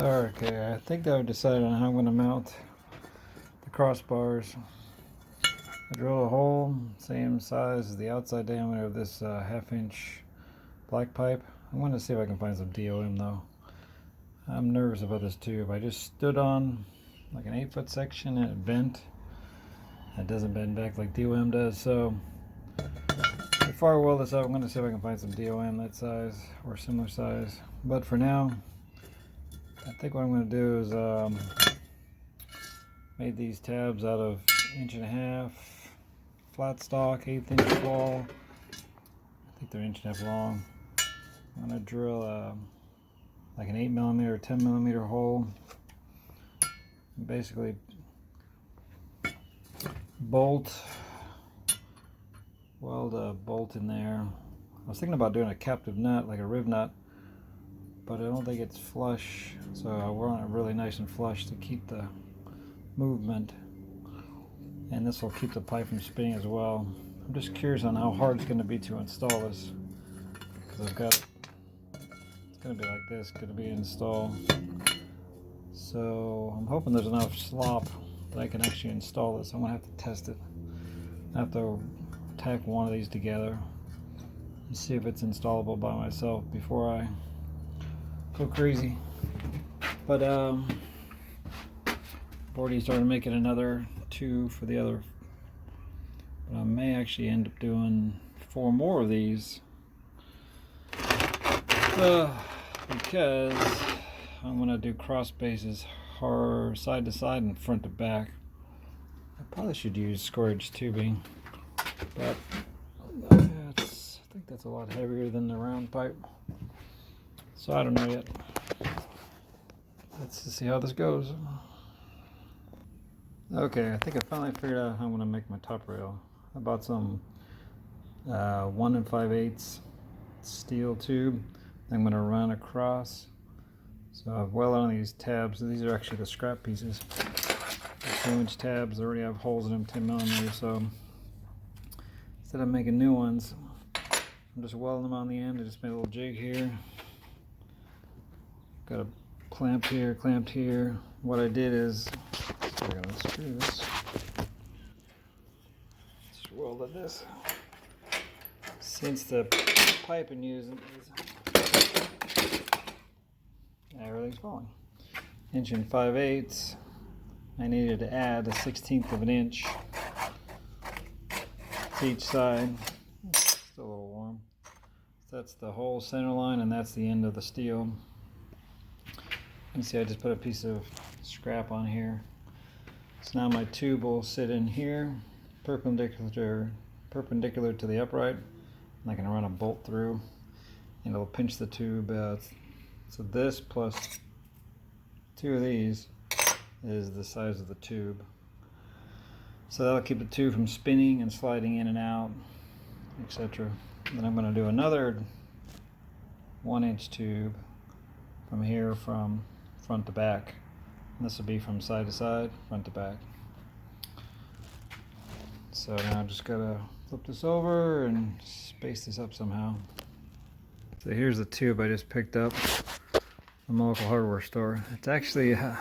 Okay, I think I've decided on how I'm going to mount the crossbars. I drill a hole, same size as the outside diameter of this half-inch black pipe. I'm going to see if I can find some DOM though. I'm nervous about this tube. I just stood on like an 8-foot section and it bent. It doesn't bend back like DOM does, so before I weld this up, I'm going to see if I can find some DOM that size or similar size. But for now, I think what I'm going to do is made these tabs out of 1.5" flat stock, 1/8 inch wall. I think they're 1.5 inch long. I'm going to drill like an 8mm, 10mm hole. And basically weld a bolt in there. I was thinking about doing a captive nut, like a rib nut, but I don't think it's flush, so I want it really nice and flush to keep the movement, and this will keep the pipe from spinning as well. I'm just curious on how hard it's going to be to install this, because I've got it's going to be like this, going to be installed. So I'm hoping there's enough slop that I can actually install this. I'm going to have to test it. I have to tack one of these together and see if it's installable by myself before I go crazy. But I've already started making another 2 for the other, but I may actually end up doing 4 more of these because I'm going to do cross bases side to side and front to back. I probably should use scourge tubing, but I think that's a lot heavier than the round pipe, so I don't know yet. Let's see how this goes. Okay, I think I finally figured out how I'm going to make my top rail. I bought some 1 5/8 steel tube that I'm going to run across. So I've welded on these tabs. These are actually the scrap pieces. 2-inch tabs. They already have holes in them, 10mm. So instead of making new ones, I'm just welding them on the end. I just made a little jig here. Got a clamp here, clamped here. What I did is, I'm going to unscrew this. Just welded this. Since the pipe I'm using is, everything's falling. 1 5/8 inches. I needed to add 1/16 of an inch to each side. Still a little warm. So that's the whole center line, and that's the end of the steel. You can see I just put a piece of scrap on here. So now my tube will sit in here, perpendicular to the upright, and I can run a bolt through, and it'll pinch the tube. So this plus 2 of these is the size of the tube. So that'll keep the tube from spinning and sliding in and out, etc. Then I'm going to do another 1-inch tube from here, from front to back. And this will be from side to side, front to back. So now I just gotta flip this over and space this up somehow. So here's the tube I just picked up from a local hardware store. It's actually the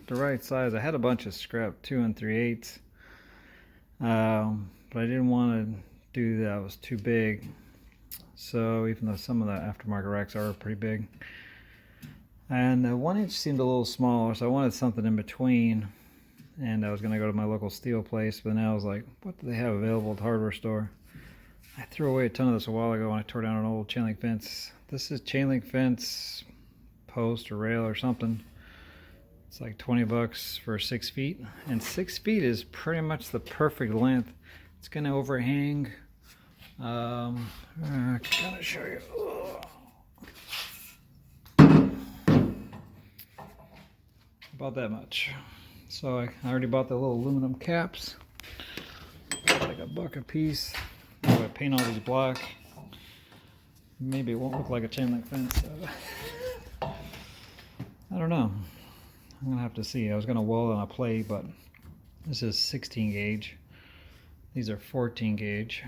right size. I had a bunch of scrap 2 3/8, but I didn't want to do that. It was too big. So even though some of the aftermarket racks are pretty big, and 1-inch seemed a little smaller, so I wanted something in between. And I was going to go to my local steel place, but now I was like, what do they have available at the hardware store? I threw away a ton of this a while ago when I tore down an old chain link fence. This is chain link fence post or rail or something. It's like 20 bucks for 6 feet, and 6 feet is pretty much the perfect length. It's going to overhang. I'm going to show you. About that much. So I already bought the little aluminum caps, like $1 a piece. I'm going to paint all these black. Maybe it won't look like a chain link fence. I don't know. I'm going to have to see. I was going to weld on a plate, but this is 16 gauge. These are 14 gauge.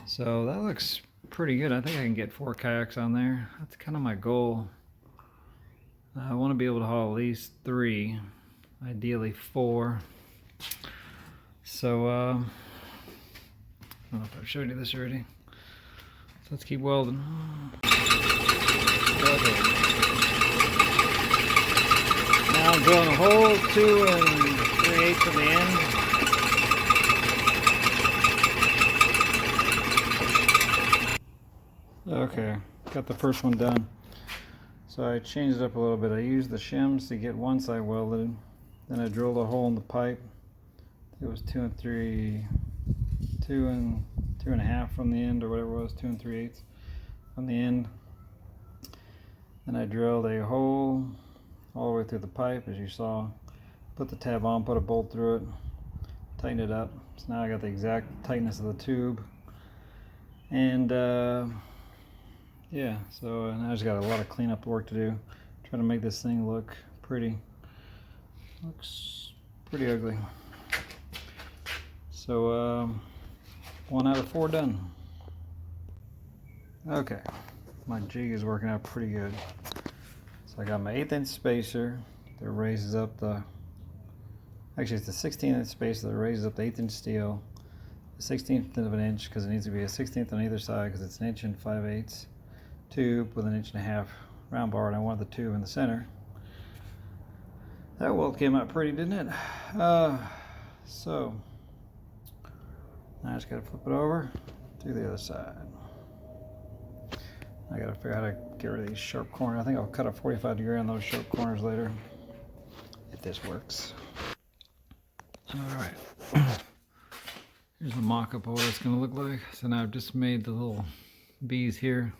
So that looks pretty good. I think I can get 4 kayaks on there. That's kind of my goal. I want to be able to haul at least 3, ideally 4. So I don't know if I've showed you this already. So let's keep welding. Okay. Now I'm drilling a hole 2 3/8 from the end. Okay, got the first one done. So I changed it up a little bit. I used the shims to get one side welded. Then I drilled a hole in the pipe. It was 2 2.5 from the end, or whatever it was, 2 3/8 from the end. Then I drilled a hole all the way through the pipe, as you saw. Put the tab on, put a bolt through it, tighten it up. So now I got the exact tightness of the tube. And yeah, so now I just got a lot of cleanup work to do. Trying to make this thing look pretty. Looks pretty ugly. So 1 out of 4 done. Okay, my jig is working out pretty good. So I got my 1/8 inch spacer that raises up the, actually it's a 16 inch spacer that raises up the 1/8 inch steel, a 16th of an inch because it needs to be a 16th on either side because it's 1 5/8 inch tube with 1.5 inch round bar, and I want the tube in the center. That weld came out pretty, didn't it? So now I just gotta flip it over to the other side. I gotta figure out how to get rid of these sharp corners. I think I'll cut a 45-degree on those sharp corners later, if this works. Alright. Here's a mock-up of what it's gonna look like. So now I've just made the little bees here,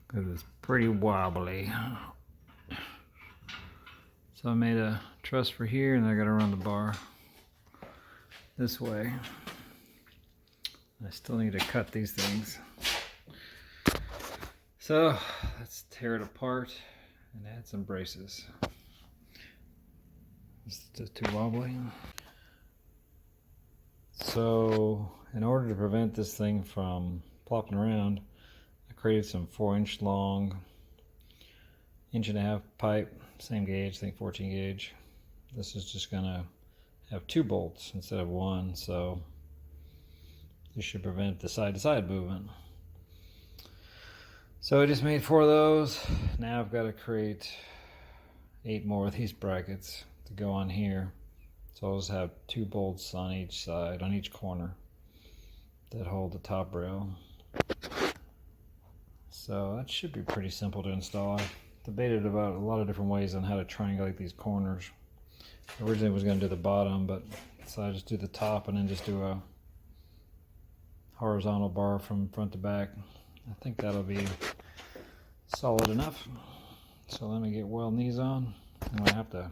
because it's pretty wobbly. So I made a truss for here, and I gotta run the bar this way. I still need to cut these things. So let's tear it apart and add some braces. It's just too wobbly. So in order to prevent this thing from plopping around, I created some 4-inch long, 1.5 inch pipe, same gauge, I think 14 gauge. This is just gonna have 2 bolts instead of 1, so this should prevent the side-to-side movement. So I just made 4 of those. Now I've got to create 8 more of these brackets to go on here. So I'll just have 2 bolts on each side, on each corner, that hold the top rail. So that should be pretty simple to install. I debated about a lot of different ways on how to triangulate these corners. Originally I was going to do the bottom, but so I just do the top and then just do a horizontal bar from front to back. I think that'll be solid enough. So let me get welding these on. I'm going to have to,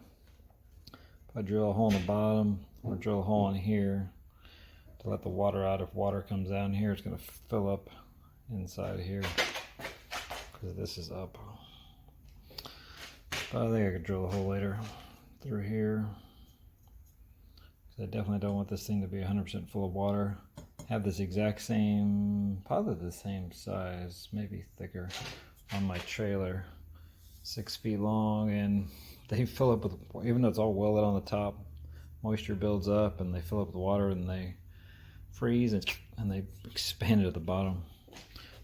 if I drill a hole in the bottom or drill a hole in here to let the water out. If water comes down here, it's going to fill up inside here because this is up. But I think I could drill a hole later through here. I definitely don't want this thing to be 100% full of water. Have this exact same, probably the same size, maybe thicker, on my trailer, 6 feet long, and they fill up with, even though it's all welded on the top, moisture builds up and they fill up with water and they freeze and they expand it at the bottom.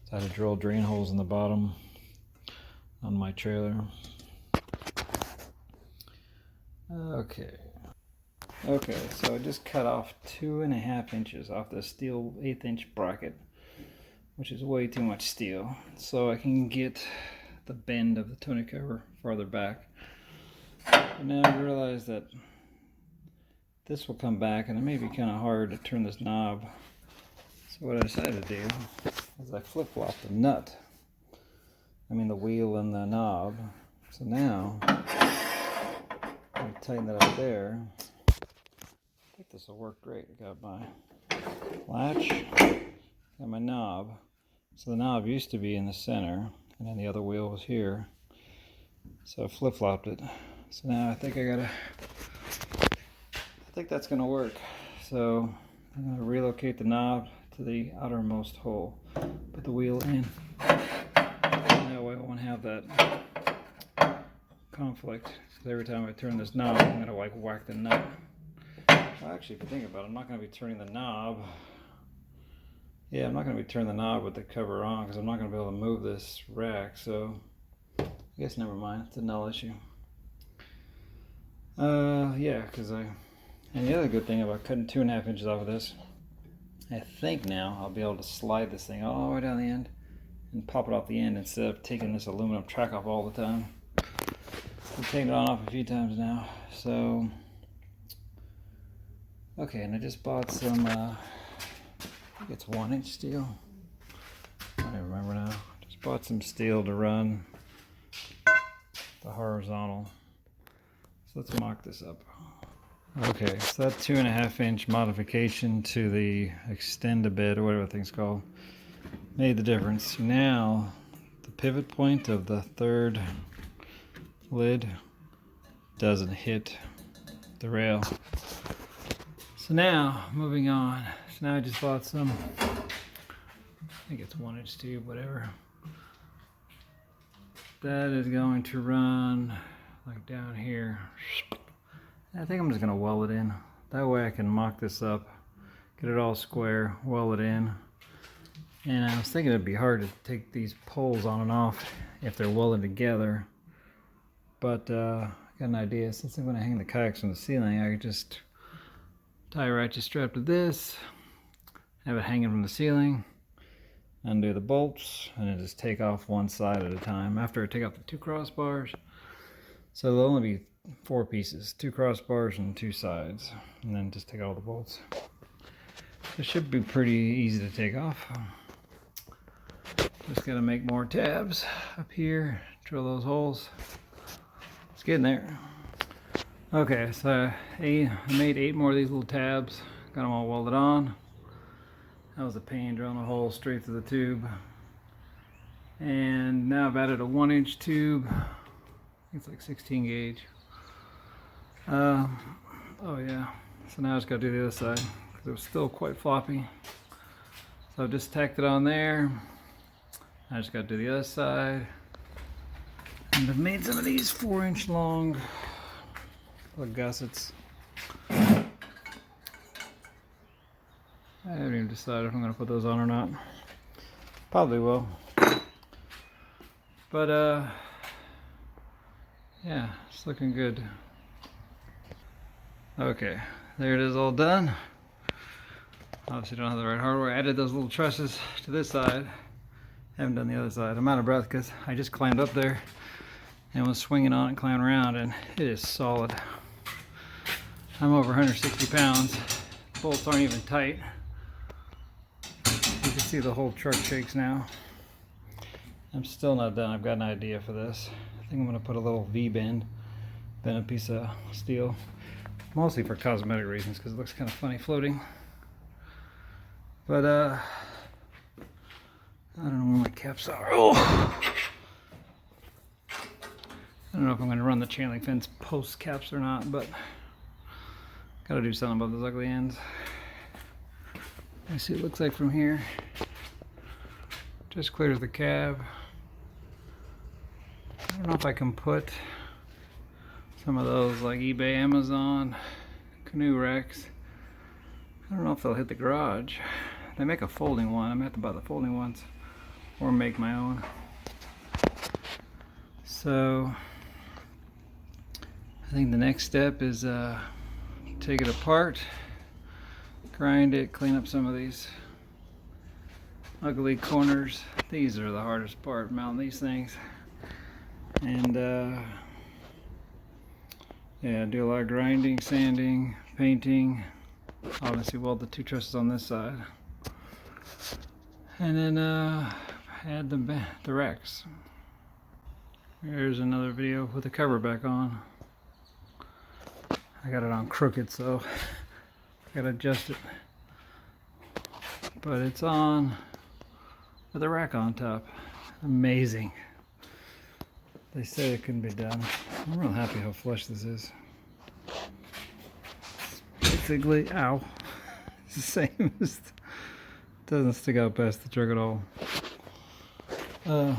So I had to drill drain holes in the bottom on my trailer. Okay, so I just cut off 2.5 inches off the steel 1/8 inch bracket, which is way too much steel, so I can get the bend of the tonneau cover farther back. And now I realize that this will come back and it may be kind of hard to turn this knob. So what I decided to do is I flip-flopped the nut, the wheel and the knob. So now I tighten it up there. I think this will work great. I got my latch, got my knob. So the knob used to be in the center, and then the other wheel was here. So I flip-flopped it. So now I think that's gonna work. So I'm gonna relocate the knob to the outermost hole. Put the wheel in. And that way I won't have that conflict. Because every time I turn this knob, I'm going to like whack the nut. Well, actually, if you think about it, I'm not going to be turning the knob. Yeah, I'm not going to be turning the knob with the cover on because I'm not going to be able to move this rack. So I guess never mind. It's a null issue. Yeah, because and the other good thing about cutting 2.5 inches off of this, I think now I'll be able to slide this thing all the way down the end and pop it off the end instead of taking this aluminum track off all the time. I've taken it on off a few times now. So, okay, and I just bought some, I think it's 1-inch steel. I don't even remember now. Just bought some steel to run the horizontal. So let's mock this up. Okay, so that 2.5-inch modification to the extend-a-bed, or whatever the thing's called, made the difference. Now, the pivot point of the third lid doesn't hit the rail. So now, moving on. So now I just bought some, I think it's 1-inch tube, whatever. That is going to run like down here. I think I'm just going to weld it in. That way I can mock this up, get it all square, weld it in. And I was thinking it'd be hard to take these poles on and off if they're welded together. But I got an idea. Since I'm going to hang the kayaks from the ceiling, I could just tie a ratchet strap to this, have it hanging from the ceiling, undo the bolts, and then just take off one side at a time. After I take off the 2 crossbars, so there'll only be 4 pieces, 2 crossbars and 2 sides, and then just take all the bolts. It should be pretty easy to take off. Just gotta make more tabs up here, drill those holes. It's getting there. Okay, so I made 8 more of these little tabs, got them all welded on. That was a pain, drilling a hole straight through the tube. And now I've added a 1-inch tube. I think it's like 16 gauge. Oh yeah, so now I just got to do the other side because it was still quite floppy. So I've just tacked it on there. I just got to do the other side. And I've made some of these 4-inch long little gussets. I haven't even decided if I'm going to put those on or not. Probably will. But yeah, it's looking good. Okay, there it is, all done. Obviously don't have the right hardware. I added those little trusses to this side. Haven't done the other side. I'm out of breath because I just climbed up there and was swinging on it, climbing around, and it is solid. I'm over 160 pounds. Bolts aren't even tight. You can see the whole truck shakes now. I'm still not done. I've got an idea for this. I think I'm going to put a little V-bend, then a piece of steel. Mostly for cosmetic reasons, because it looks kind of funny floating. But I don't know where my caps are. Oh! I don't know if I'm going to run the chain link fence post caps or not, but gotta do something about those ugly ends. I see what it looks like from here. Just clears the cab. I don't know if I can put some of those like eBay, Amazon, canoe racks. I don't know if they'll hit the garage. They make a folding one. I'm gonna have to buy the folding ones or make my own. So I think the next step is take it apart, grind it, clean up some of these ugly corners. These are the hardest part, mounting these things. And yeah, do a lot of grinding, sanding, painting. Obviously weld the 2 trusses on this side. And then add the racks. Here's another video with the cover back on. I got it on crooked, so I gotta adjust it. But it's on with a rack on top. Amazing. They say it couldn't be done. I'm real happy how flush this is. Basically, ow. It's the same as, doesn't stick out past the truck at all. Yeah,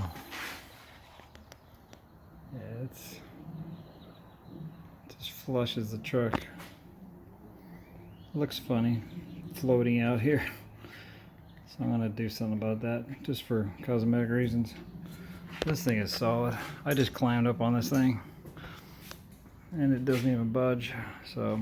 flushes the truck. Looks funny floating out here. So I'm gonna do something about that just for cosmetic reasons. This thing is solid. I just climbed up on this thing and it doesn't even budge. So